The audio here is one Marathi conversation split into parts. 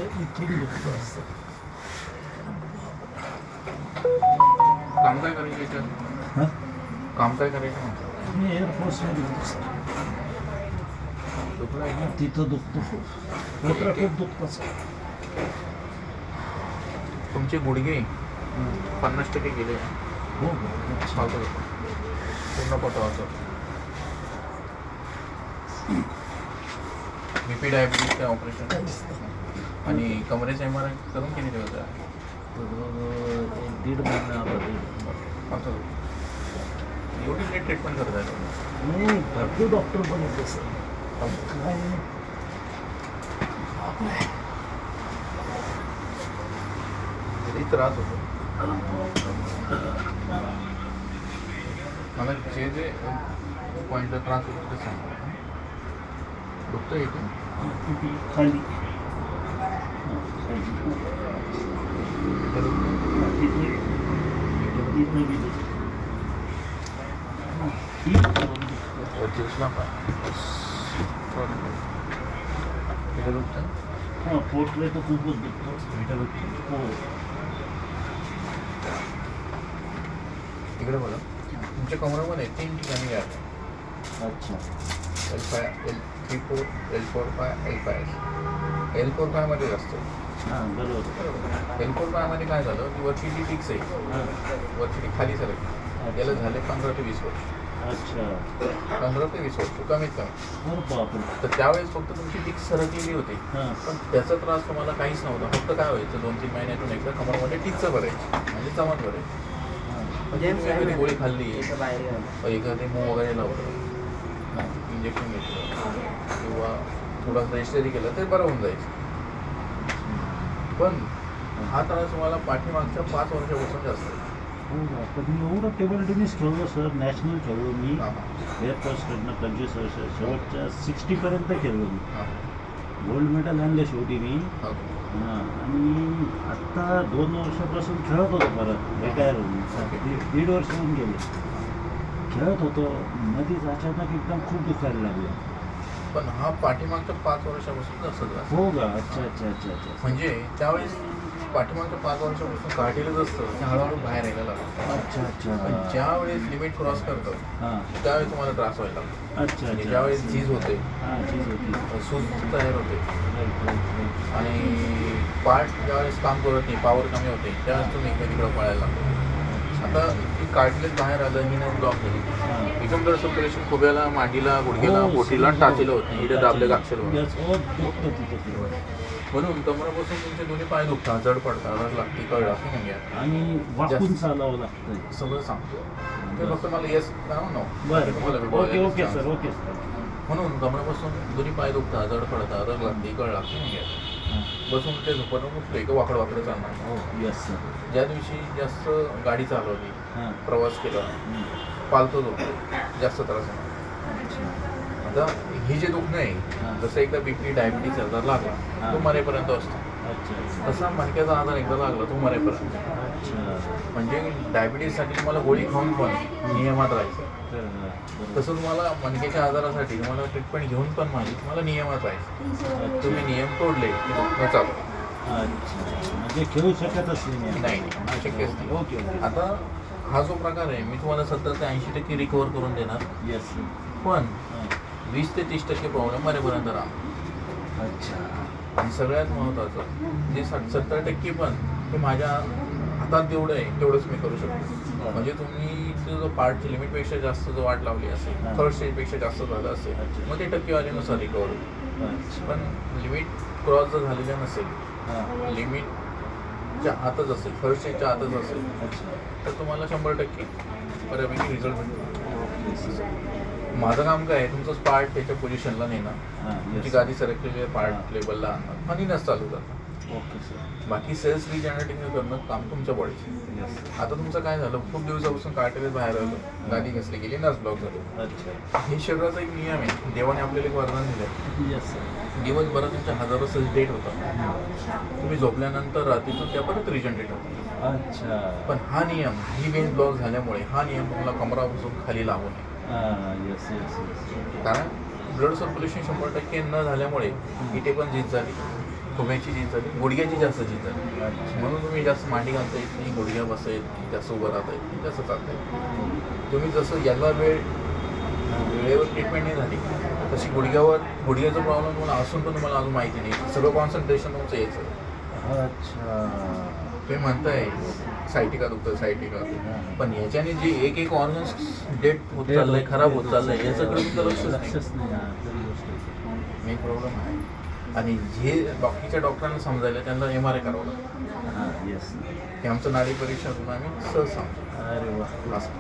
इथून दुखतं असतं. काम काय करायचं याच्यात? हां काम काय करायचं म्हटलं? मी एअरफोर्समध्ये होतो सर. दुखलं आहे ना? तिथं दुखतो पोटरा खूप दुखतं सर. तुमचे गुडघे 50% गेले. हो हो अच्छा. चालतं पूर्ण पटवाचं. BP डायबिटीजचे ऑपरेशन काहीच नाही. आणि कमरेचा MRI करून किती दिवस झाले? एक दीड महिना आला. चालतं. एवढी लेट ट्रीटमेंट करत आहे तुम्ही? नाही भरपूर डॉक्टर बघितले सर. काय किती त्रास होतो? मला जे पॉईंटचा त्रास होतो ते सांगा. दुखतं इथे? खाली इथे दुखतं? वरतीला पाय. इथे दुखतं? हां पोटले तर खूपच दुखतं. इथे दुखतं? हो इकडे बघा. तुमच्या कमरामध्ये 3 ठिकाणी गॅप आहे. अच्छा. L5, L3-4, L4-5, L5. L4-5 मध्ये असतं. हां बरोबर. L4-5 काय झालं की वरची जी टिक्स आहे, हां वरची ती खाली सरकली. याला झाले 15 ते 20 वर्ष. अच्छा. 15 ते 20 वर्ष कमीत कमी. बरं बापरे. तर त्यावेळेस फक्त तुमची टिक्स सरकलेली होती. हां पण त्याचा त्रास तुम्हाला काहीच नव्हता. फक्त काय व्हायचं 2-3 महिन्यातून एकदा कमरमध्ये टिक्स भरायची म्हणजे चमक भरायची. म्हणजे तुम्ही एखादी गोळी खाल्ली, एखादी मूग वगैरे लावलं, इंजेक्शन घेतलं किंवा थोडा रेस्ट जरी केलं तरी बरं होऊन जायचं. पण हा त्रास तुम्हाला पाठीमागच्या 5 वर्षापासून जास्त आहे. हो का. पण मी एवढं टेबल टेनिस खेळलो सर. नॅशनल खेळलो मी. हां एअरफोर्सकडनं 25 वर्ष. शेवटच्या 60पर्यंत खेळलो मी. हां गोल्ड मेडल आणलं शेवटी मी. हां हां आणि आत्ता 2 वर्षापासून खेळत होतो परत रिटायर होऊन. दीड वर्ष होऊन गेले. खेळत होतो मध्येच अचानक एकदम खूप दुखायला लागलं. पण हा पाठीमागच्या 5 वर्षापासून जास्त त्रास. हो का. अच्छा अच्छा अच्छा अच्छा. म्हणजे त्यावेळेस पाठीमागच्या 5 वर्षापासून काढलेलंच असतं ते हळूहळू बाहेर यायला लागतं. अच्छा अच्छा. पण ज्यावेळेस लिमिट क्रॉस करतं हां त्यावेळेस तुम्हाला त्रास व्हायला लागतो. अच्छा म्हणजे अच्छा. ज्यावेळेस झीज होते, हां चीज होती. सूज तयार होते राईट राईट राईट. आणि पार्ट ज्यावेळेस काम करत नाही, पॉवर कमी होते, त्यावेळेस तुम्ही इकडे तिकडं पळायला लागतो. आता ही कार्टिलेज बाहेर आलं, ही नाही ब्लॉक झाली. हां एकदम जर सर्क्युलेशन खोब्याला, मांडीला, गुडघ्याला, हो, बोटीला हो, टाचेलं होत नाही. इथे दाबले अक्षर होतं. Yes, हो दुखतं तिथं. म्हणून कमरापासून तुमचे दोन्ही पाय दुखतात, जड पडतात, रड लागते, कळ लागते म्हणजे आणि वाकून चालावं लागतं. सगळं सांगतो. ते फक्त मला येस नो. बरं okay okay sir okay sir. म्हणून कमरापासून दोन्ही पाय दुखतात, जड पडतात, रड लागते, कळ लागते म्हणजे बसून ते झोपणं उठलो की वाकडं वाकडं चालणार. हो येस सर. ज्या दिवशी जास्त गाडी चालवली, हां प्रवास केला, पालतो झोपलो, जास्त त्रास होणार. आता हे जे दुखणं आहे, जसं एकदा BP डायबिटीज जर लागला तो मरेपर्यंत असतो. अच्छा तसा मणक्याचा आजार एकदा लागला तो मरेपर्यंत. अच्छा. म्हणजे डायबिटीजसाठी तुम्हाला गोळी खाऊन पण नियमात राहायचं. तसं तुम्हाला मणक्याच्या आजारासाठी तुम्हाला ट्रीटमेंट घेऊन पण तुम्हाला नियमात राहायचं. तुम्ही नियम तोडले की दुखणं चालू. अच्छा म्हणजे खेळू शकतच नाही शक्यच नाही. Okay okay. आता हा जो प्रकार आहे मी तुम्हाला 70 ते 80% रिकवर करून देणार. येस. पण हां 20 ते 30% प्रॉब्लेम मरेपर्यंत राहणार. अच्छा. आणि सगळ्यात महत्त्वाचं जे 70% पण ते माझ्या हातात जेवढं आहे तेवढंच मी करू शकतो. म्हणजे तुम्ही जो पार्टची लिमिटपेक्षा जास्त जो वाट लावली असेल, थर्ड स्टेजपेक्षा जास्त झालं असेल, मग ते टक्केवारीनुसार रिकवर होईल. अच्छा. पण लिमिट क्रॉस जर झालेलं नसेल, हां लिमिटच्या आतच असेल, थर्ड स्टेजच्या आतच असेल, अच्छा. तर तुम्हाला 100% बऱ्यापैकी रिझल्ट मिळतो. माझं काम काय आहे, तुमचं पार्ट त्याच्या पोझिशनला नेणं, हां तुमची येस. गादी सरकलेली आहे पार्ट लेवलला आणणं आणि नस चालू करणं. Okay sir. बाकी सेल्स रिजनरेटिंग करणं काम तुमच्या बॉडीचं. येस. आता तुमचं काय झालं, खूप दिवसापासून कार्टिलेज बाहेर आलं, गादी घसली गेली, नस ब्लॉक झाली. अच्छा. हे शरीराचा एक नियम आहे. देवाने आपल्याला एक वरदान दिलं आहे. Yes sir. दिवसभरात तुमच्या हजारो सेल्स डेट होतात. तुम्ही झोपल्यानंतर रात्रीचं त्या परत रिजनरेट होतात. अच्छा. पण हा नियम, ही वेन ब्लॉक झाल्यामुळे हा नियम तुम्हाला कमरापासून खाली लागू नये. Yes yes yes. कारण ब्लड सर्क्युलेशन 100% न झाल्यामुळे इथे पण झीज झाली, खुब्याची झीज झाली, गुडघ्याची जास्त झीज झाली. अच्छा. म्हणून तुम्ही जास्त मांडी घालता येत नाही, गुडघ्या बसता येत नाही, जास्त उभं राहता येत नाही, जास्त चालता येत नाही. तुम्ही जसं याला वेळेवर ट्रीटमेंट नाही झाली तशी गुडघ्याचा प्रॉब्लेम तुम्हाला असून पण तुम्हाला अजून माहिती नाही, सगळं कॉन्सन्ट्रेशन तुमचं यायचं. अच्छा. तुम्ही म्हणताय सायटिका दुखतं सायटिका, पण याच्याने जे एक ऑर्गन्स डेट होत चाललंय, खराब होत चाललंय, याच्याकडे तुमचं लक्षच नाही. मेन प्रॉब्लेम आहे. आणि जे बाकीच्या डॉक्टरांना समजायला त्यांना MRI करावं लागतं. हां, येस. हे आमचं नाडी परीक्षा करून आम्ही सहज सांगतो. अरे वा. असं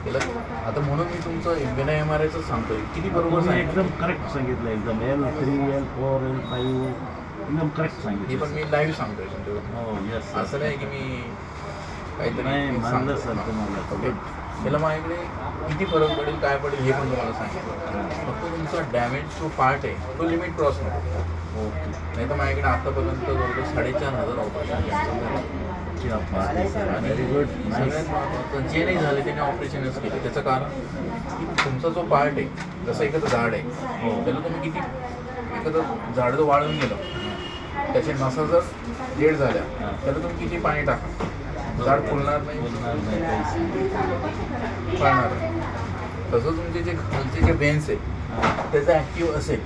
केलं आता म्हणून मी तुमचं बिना MRIचं सांगतोय. किती बरोबर तुम्ही सांगितलं एकदम करेक्ट सांगितलं, एकदम L3, L4, L5 एकदम करेक्ट हे सांगितलं. पण मी लाईव्ह सांगतोय तुमच्याकडे. हो, येस. असं नाही की मी नाही, काहीतरी मानलं सर सांगतो. तुम्हाला. ओके. त्याला माझ्याकडे किती फरक पडेल काय पडेल हे पण तुम्हाला सांगितलं. फक्त तुमचा डॅमेज जो पार्ट आहे तो लिमिट क्रॉस नको. ओके. नाही तर माझ्याकडे आतापर्यंत जवळजवळ 4,500 ऑपरेशन क्या बात आहे सर. Very good. सगळ्यात महत्त्वाचं जे नाही झाले त्याने ऑपरेशनच केले. त्याचं कारण की तुमचा जो पार्ट आहे, जसं एखादं झाड आहे, त्याला तुम्ही किती एखादं झाड जर वाळून गेलं, त्याच्या नसा जर डेड झाल्या, त्याला तुम्ही किती पाणी टाका, झाड फुलणार नाही, बोलणार नाही काहीच. फळणार नाही. तसं तुमचे जे खालचे जे वेन्स आहे त्याचं ॲक्टिव्ह असेल,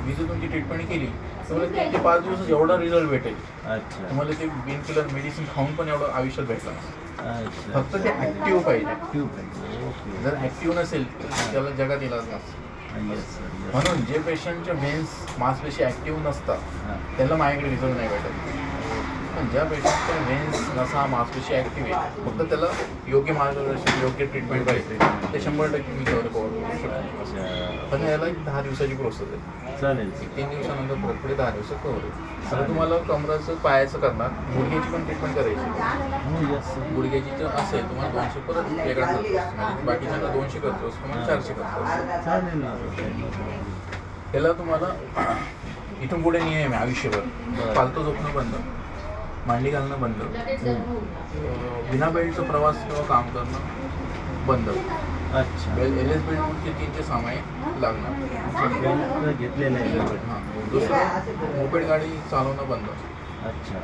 मी जर तुमची ट्रीटमेंट केली तुम्हाला 3 ते 5 दिवस एवढा रिझल्ट भेटेल. अच्छा. तुम्हाला ते पेन किलर मेडिसिन खाऊन पण एवढं आयुष्यात भेटलं नाही. अच्छा. फक्त ते ॲक्टिव्ह पाहिजे. ऍक्टिव्ह पाहिजे. ओके. जर ॲक्टिव्ह नसेल तर त्याला जगात इलाज नसतो. Yes sir, yes. म्हणून जे पेशंटच्या वेन्स मांसपेशी ॲक्टिव्ह नसतात हां. त्यांना माझ्याकडे रिझल्ट नाही भेटत. पण ज्या पेशंटच्या वेन्स नसा मांसपेशी ॲक्टिव्ह आहे, फक्त त्याला योग्य मार्गदर्शन योग्य ट्रीटमेंट पाहिजे, ते 100% मी कव्हर करू शकतो. अच्छा. पण याला एक 10 दिवसाची प्रोसेस आहे. चालेल. 3 दिवसानंतर परत पुढे 10 दिवसात कव्हर आहे. तर तुम्हाला कमराचं पायाचं करणार, गुडघ्याची पण ट्रीटमेंट करायची. हो, येस सर. गुडघ्याची जर असेल तुम्हाला 200 परत वेगळा खर्च असतो. म्हणजे बाकीच्यांना 200 खर्च असतो, तुम्हाला 400 खर्च असतो. चालेल ना. त्याला तुम्हाला इथून पुढे नियम आहे आयुष्यभर. पालतं झोपणं बंद, मांडी घालणं बंद, बिना बेल्टचा प्रवास किंवा काम करणं बंद. अच्छा. LS बेल्टचे 3 ते 6 महिने लागणार. बेल्ट घेतलेलं आहे. हां. दुसरं मोपेड गाडी चालवणं बंद. अच्छा.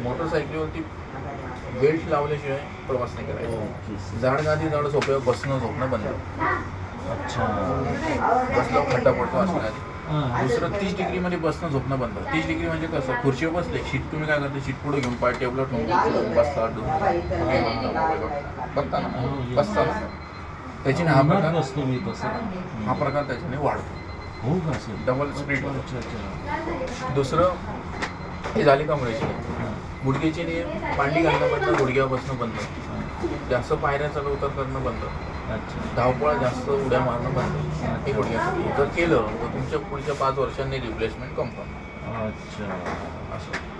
मोटरसायकलीवरती बेल्ट लावल्याशिवाय प्रवास नाही करायचा. ओके. जाड गादी जाड सोप्यावर बसणं झोपणं बंद. अच्छा. बसलं खड्डा पडतो अशा गादी. हां. दुसरं 30 डिग्रीमध्ये बसणं झोपणं बंद. 30 डिग्री म्हणजे कसं, खुर्चीवर बसले, शीट तुम्ही काय करता, शीट पुढे घेऊन पाय टेबलवर ठेवून बसता, बघता ना, बसता ना. त्याच्याने हा प्रकार बसतो मी तसं. हा प्रकार त्याच्याने वाढतो. हो का सर? Double split. अच्छा, अच्छा. दुसरं हे झाली कमरेची. गुडघ्याची नियम, मांडी घालणं बंद, गुडघ्यावर बसणं बंद, जास्त पायऱ्या चढ उतर करणं बंद, अच्छा. धावपळ जास्त उड्या मारणं बंद. हे गुडघ्यासाठी जर केलं तर तुमच्या पुढच्या 5 वर्षांनी रिप्लेसमेंट कन्फर्म. अच्छा. असं.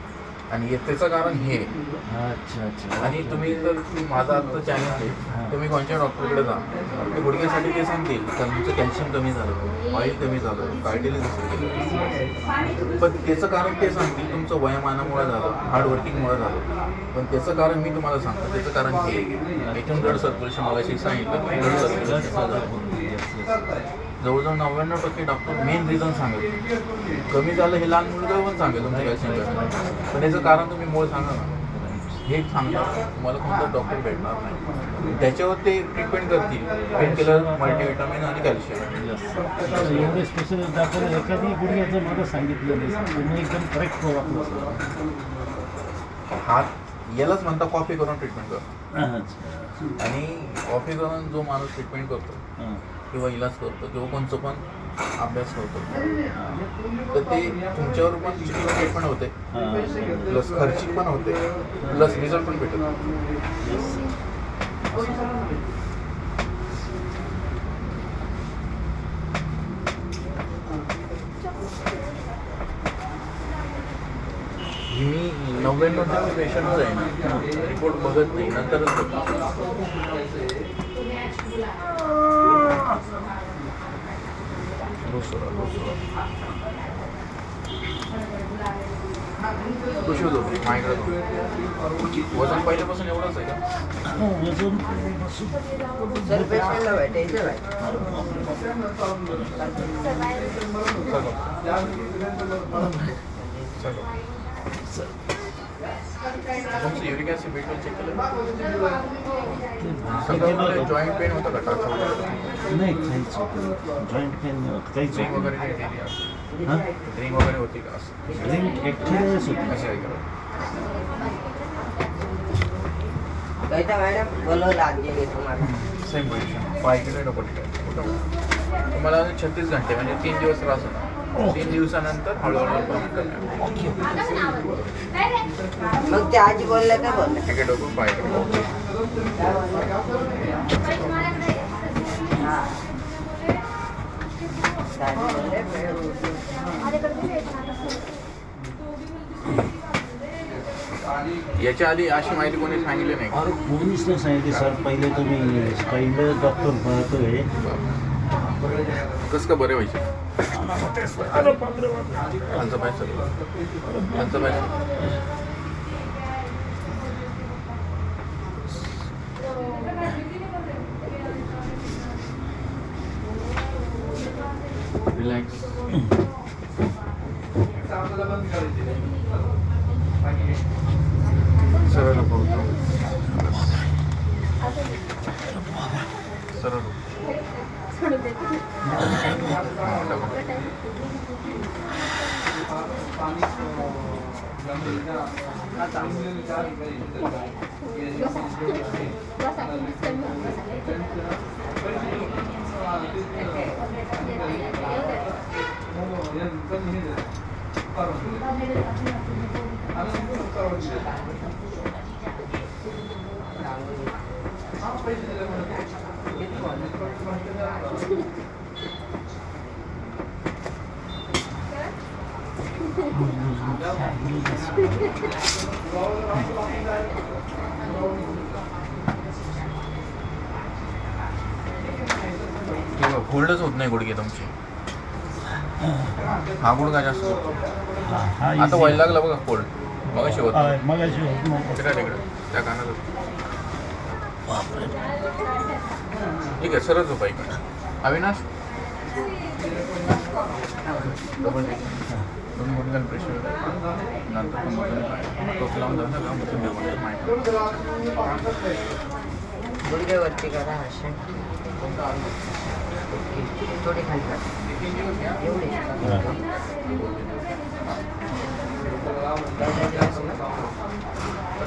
आणि त्याचं कारण हे. अच्छा, अच्छा. आणि तुम्ही जर माझा आता चॅलेंज आहे, तुम्ही कोणत्या डॉक्टरकडे जा, ते गुडघ्यासाठी ते सांगतील तर तुमचं कॅल्शियम कमी झालं, ऑइल कमी झालं, कार्डिलीज असं केलं. पण त्याचं कारण ते सांगतील तुमचं वयामानामुळे झालं, हार्डवर्किंगमुळे झालं. पण त्याचं कारण मी तुम्हाला सांगतो, त्याचं कारण हे इथून ब्लड सर्क्युलेशन मगाशी सांगितलं, ब्लड सर्क्युलेशन झालं. जवळजवळ 99% डॉक्टर मेन रिझन सांगेल. कमी झालं हे लहान मुलगा पण सांगेल तुमचं कॅल्शियम कमी. पण याचं कारण तुम्ही मूळ सांगा ना. हे सांगणार तुम्हाला कोणतं डॉक्टर भेटणार नाही. त्याच्यावर ते ट्रीटमेंट करतील, पेन किलर, मल्टीव्हिटामिन आणि कॅल्शियम. एवढे स्पेशलिस्ट डॉक्टर एखादी गुडघ्याचं मला सांगितलं नाही. तुम्ही एकदम करेक्ट वापरलं सर. हात यालाच म्हणता कॉफी करून ट्रीटमेंट करणं. अच्छा. आणि कॉफी करून जो माणूस ट्रीटमेंट करतो हां. किंवा इलाज करतो किंवा कोणचं पण अभ्यास करतो तर ते तुमच्यावर पण चिकट पण होते, प्लस खर्चिक पण होते, प्लस रिझल्ट पण भेटत. मी 99% पेशंटच आहे ना, रिपोर्ट बघत नाही, नंतर कशी होतो माझ्याकडे. वजन पहिल्यापासून एवढंच आहे का? वजन सर पेशंटला भेटायचं आहे. चलो तुमचं युरिक ॲसिड B12 चेक केलं सगळं जॉईंट पेन होतं का टाचा वगैरे नाही काहीच जॉईंट पेन काहीच ड्रिंक वगैरे नाही केली असं हां ड्रिंक वगैरे होती का असं ड्रिंक एकटेच होती असं आहे का कहता मॅडम बोलवलं आजी तुम्हाला सेम पोझिशन 5 किलो डबल तुम्हाला 36 घंटे म्हणजे 3 दिवस त्रास होणार 3 दिवसानंतर हळूहळू कमी मग ते आजी बोलल्या काय बोलल्या तिकीट डोकून 5 किलो हा साडी बोलले याच्या आधी अशी माहिती कोणी सांगितली नाही का? अरे कोणीच नाही सांगितले सर पहिले तुम्ही पहिलं डॉक्टर पाहतोय कसं का बरे व्हायचे आमचं पैसा आमचं पैसा रिलॅक्स सरळ पडतो सरळ फोल्डच होत नाही गुडघे तुमचे हा गुडघा जास्त होतो. आता व्हायला लागला बघा फोल्ड मग होत मगाशी होत नव्हतं. तिकडे तिकडे त्या कानात ठीक आहे सरच झोपा इकडे अविनाश डबल दोन गुडघ्याला प्रेशर नंतर टोप लावून जातं का माहिती गुडघ्यावरती करा असे थोडी खाली करा एवढे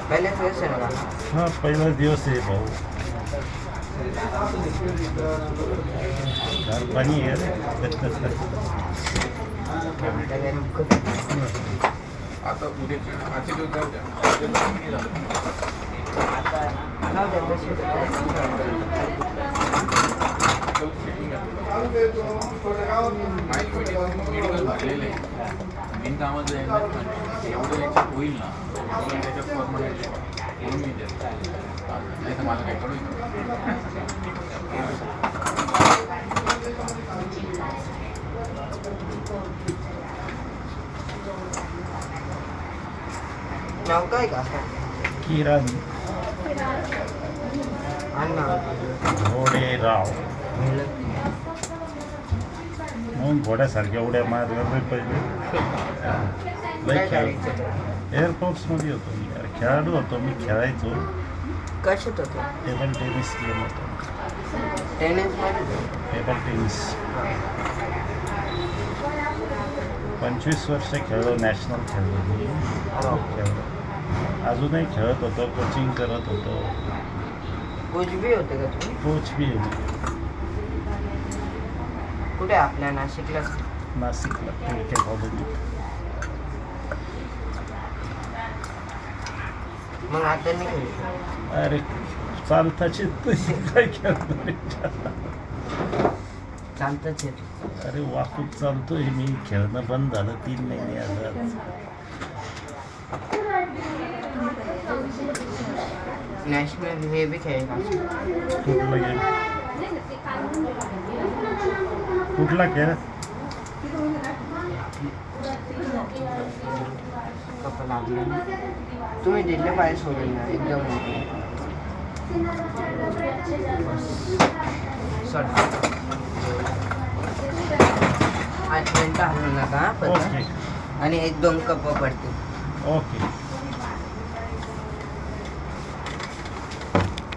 पहिल्याच वेळेस आहे ना हा पहिलाच दिवस आहे भाऊ गार पाणी आहे रे. आता उद्याचे आजचे दिवस जाऊ द्या मेडिकल भरलेले बिनकामाचं इन्व्हेस्टमेंट एवढं याच्यात होईल ना त्याच्यात परमनंट म्हणून मी देतो नाही तर मला काही कळू नाव काय का किरण घोडेराव म्हणून घोड्यासारख्या उड्या मारल्या पहिले लय खेळ एअरपोर्ट्समध्ये होतो मी यार खेळाडू होतो मी खेळायचो कशात होतो टेबल टेनिस गेम होतो टेनिसमध्ये टेबल टेनिस 25 वर्ष खेळलो नॅशनल खेळलो मी खेळलो अजूनही खेळत होतो कोचिंग करत होतो कोच बी होते का तुम्ही कोच बी आहे कुठे आपल्या नाशिकला नाशिकला क्रिकेट कॉलेज मग आता नाही खेळू अरे चालताची काय खेळणार चालतच येतो अरे वाकून चालतोय मी खेळणं बंद झालं 3 महिने असं नॅशनल हे बी खेळला कुठला गेम कुठला खेळ कपल लागलं तुम्ही दिले पाहिजे सोडून ना एकदम सर 8 मिनिटं हलू नका ओके आणि हे 2 कप पडते. ओके